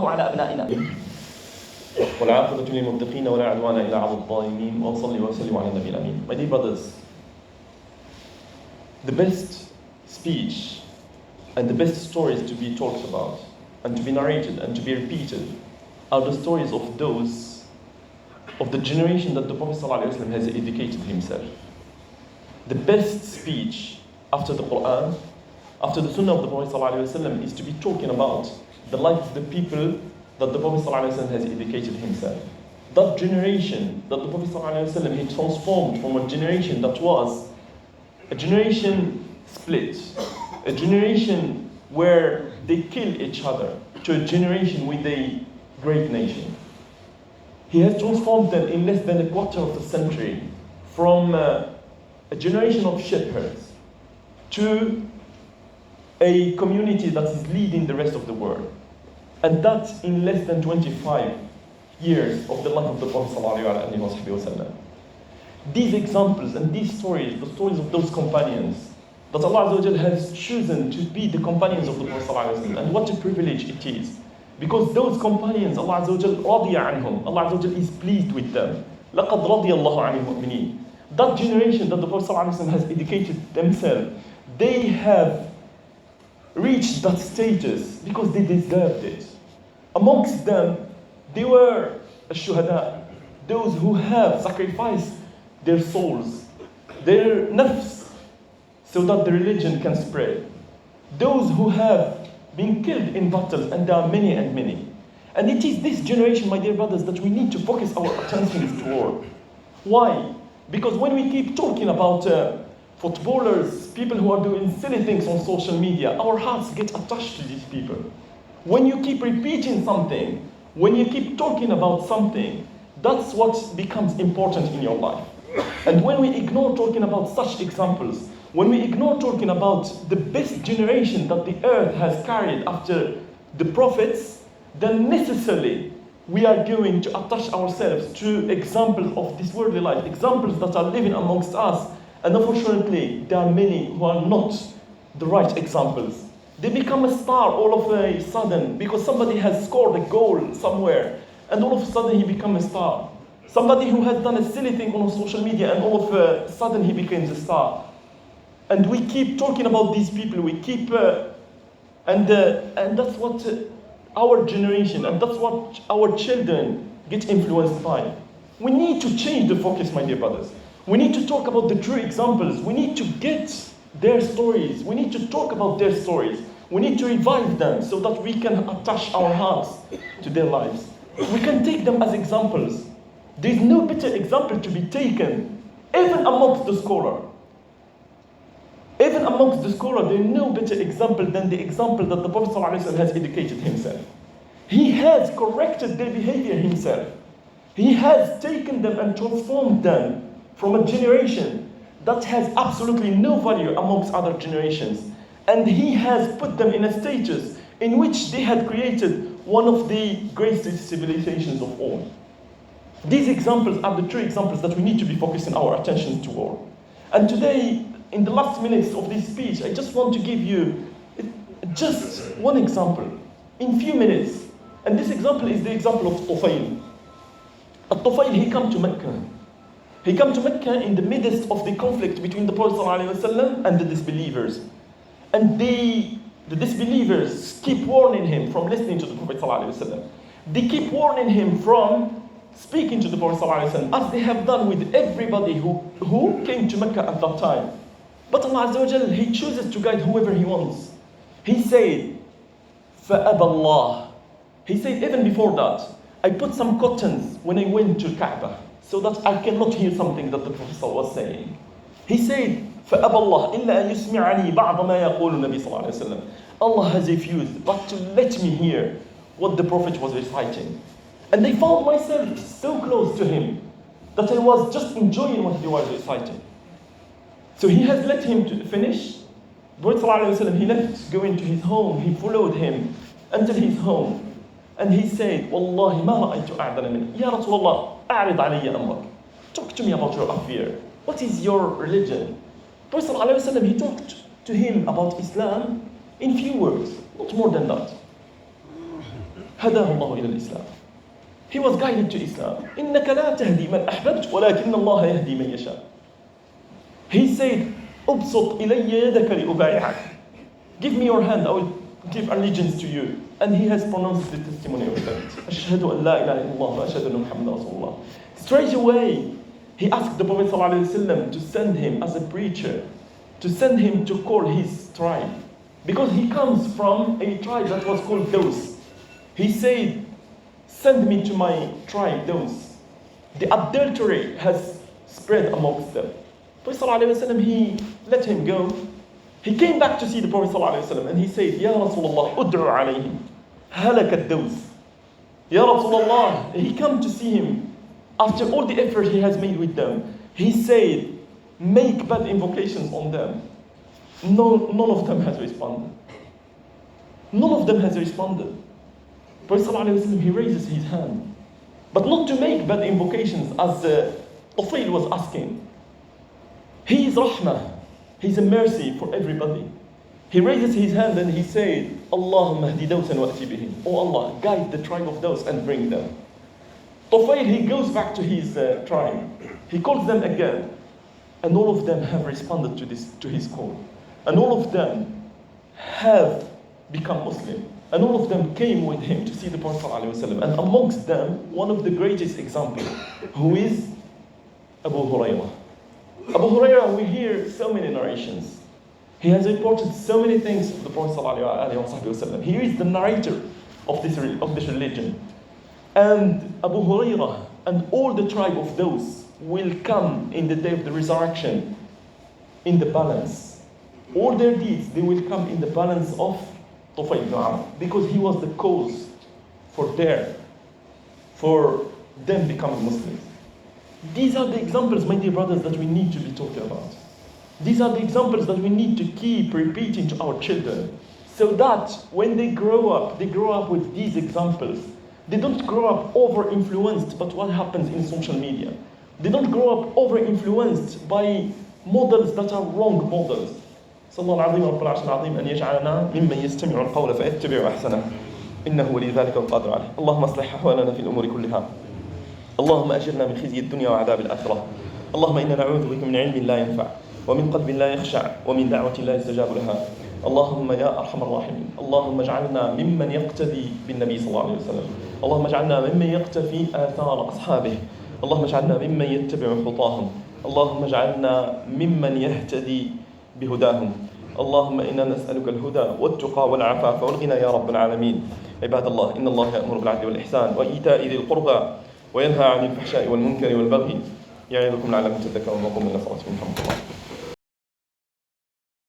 على أبنائنا والعاقبة للمتقين ولا عدوان إلا على الظالمين وصلي وسلم على النبي الأمين. My dear brothers, the best speech and the best stories to be talked about and to be narrated and to be repeated are the stories of those of the generation that the Prophet ﷺ has educated himself. The best speech after the Quran, after the Sunnah of the Prophet ﷺ, is to be talking about the life of the people that the Prophet ﷺ has educated himself. That generation that the Prophet ﷺ had transformed from a generation that was a generation split, a generation where they kill each other, to a generation with a great nation. He has transformed them in less than a quarter of a century from a generation of shepherds to a community that is leading the rest of the world. And that in less than 25 years of the life of the Prophet ﷺ. These examples and these stories, the stories of those companions that Allah Azza wa Jal has chosen to be the companions of the Prophet ﷺ, and what a privilege it is. Because those companions, Allah Azza wa Jal radiya anhum, Allah Azza wa Jal is pleased with them. لَقَدْ رَضِيَ اللَّهُ عَنِ الْمُؤْمِنِينَ. That generation that the Prophet ﷺ has educated themselves, they have reached that status because they deserved it. Amongst them, they were shuhada, those who have sacrificed their souls, their nafs, so that the religion can spread. Those who have been killed in battles, and there are many and many. And it is this generation, my dear brothers, that we need to focus our attention toward. Why? Because when we keep talking about footballers, people who are doing silly things on social media, our hearts get attached to these people. When you keep repeating something, when you keep talking about something, that's what becomes important in your life. And when we ignore talking about such examples, when we ignore talking about the best generation that the earth has carried after the prophets, then necessarily we are going to attach ourselves to examples of this worldly life, examples that are living amongst us. And unfortunately, there are many who are not the right examples. They become a star all of a sudden because somebody has scored a goal somewhere, and all of a sudden he becomes a star. Somebody who has done a silly thing on social media, and all of a sudden he becomes a star. And we keep talking about these people. We keep, and that's what our generation, and that's what our children get influenced by. We need to change the focus, my dear brothers. We need to talk about the true examples. We need to get their stories. We need to talk about their stories. We need to revive them so that we can attach our hearts to their lives. We can take them as examples. There is no better example to be taken, even amongst the scholar. Even amongst the scholar, there is no better example than the example that the Prophet ﷺ has educated himself. He has corrected their behavior himself. He has taken them and transformed them from a generation that has absolutely no value amongst other generations. And he has put them in a status in which they had created one of the greatest civilizations of all. These examples are the true examples that we need to be focusing our attention toward. And today, in the last minutes of this speech, I just want to give you just one example in few minutes. And this example is the example of Tufayl. Tufayl, he came to Mecca. He came to Mecca in the midst of the conflict between the Prophet ﷺ and the disbelievers. And the disbelievers keep warning him from listening to the Prophet ﷺ. They keep warning him from speaking to the Prophet ﷺ, as they have done with everybody who came to Mecca at that time. But Allah Azza wa Jal, He chooses to guide whoever He wants. He said, فَأَبَى اللَّهِ. He said, even before that, I put some curtains when I went to Kaaba, so that I cannot hear something that the Prophet was saying. He said, فَأَبَى اللَّهِ إِلَّا أَن يُسْمِعَنِي بَعْضَ مَا يَقُولُ النَّبِي صلى الله عليه وسلم. Allah has refused, but to let me hear what the Prophet was reciting. And I found myself so close to him that I was just enjoying what he was reciting. So he has let him to finish. The Prophet ﷺ, he left going to his home. He followed him until his home. And he said, Wallahi ma ra'aytu a'dala min. Ya Rasulullah, a'rid alayya amrak. Talk to me about your affair. What is your religion? The Prophet ﷺ, he talked to him about Islam in few words, not more than that. هداه الله إلى الإسلام. He was guided to Islam. إنك لا تهدي من أحببت ولكن الله يهدي من يشاء. He said, أبسط إلي يدك لأبايعك. Give me your hand, I will give allegiance to you. And he has pronounced the testimony of that. أشهد أن لا إله إلا الله وأشهد أن محمد رسول الله. Straight away, he asked the Prophet ﷺ to send him as a preacher, to send him to call his tribe. Because he comes from a tribe that was called Dosi. He said, send me to my tribe, Dosi. The adultery has spread amongst them. Prophet ﷺ, he let him go. He came back to see the Prophet ﷺ and he said, Ya Rasulullah, ud'u alayhim, halakat Dosi. Ya Rasulullah, he came to see him. After all the effort he has made with them, he said, make bad invocations on them. None of them has responded. None of them has responded. Prophet ﷺ, he raises his hand. But not to make bad invocations as Tufayl was asking. He is rahmah. He's a mercy for everybody. He raises his hand and he said, Allahumma hdi dawsan wa ati bihim. Oh Allah, guide the tribe of those and bring them. Tufayl, he goes back to his tribe. He calls them again. And all of them have responded to his call. And all of them have become Muslim. And all of them came with him to see the Prophet ﷺ. And amongst them, one of the greatest examples, who is Abu Hurairah. Abu Hurairah, we hear so many narrations. He has reported so many things of the Prophet ﷺ. He is the narrator of this religion. And Abu Hurairah and all the tribe of those will come in the day of the resurrection in the balance. All their deeds, they will come in the balance of Tufayl ibn Amr, because he was the cause for them becoming Muslims. These are the examples, my dear brothers, that we need to be talking about. These are the examples that we need to keep repeating to our children, so that when they grow up with these examples. They don't grow up over-influenced by what happens in social media. They don't grow up over-influenced by models that are wrong models. صلى الله العظيم رب العرش العظيم أن يجعلنا ممن يستمع القول فيتبع أحسنه إنه ولي ذلك والقادر عليه. اللهم اصلح أحوالنا في الأمور كلها. اللهم أجرنا من خزي الدنيا وعذاب الآخرة. اللهم إنا نعوذ بك من علم لا ينفع ومن قلب لا يخشع ومن دعوة لا يستجاب لها. اللهم يا أرحم الراحمين، اللهم اجعلنا ممن يقتدي بالنبي صلى الله عليه وسلم. اللهم اجعلنا ممن يقتفي آثار أصحابه. اللهم اجعلنا ممن يتبع خطاهم. اللهم اجعلنا ممن يهتدي بهداهم. اللهم إنا نسألك الهدى والتقى والعفاف والغنى يا رب العالمين. عباد الله، إن الله يأمر بالعدل والإحسان وإيتاء ذي القربى وينهى عن الفحشاء والمنكر والبغي يعظكم لعلكم تذكرون وقوموا إلى صلاتكم.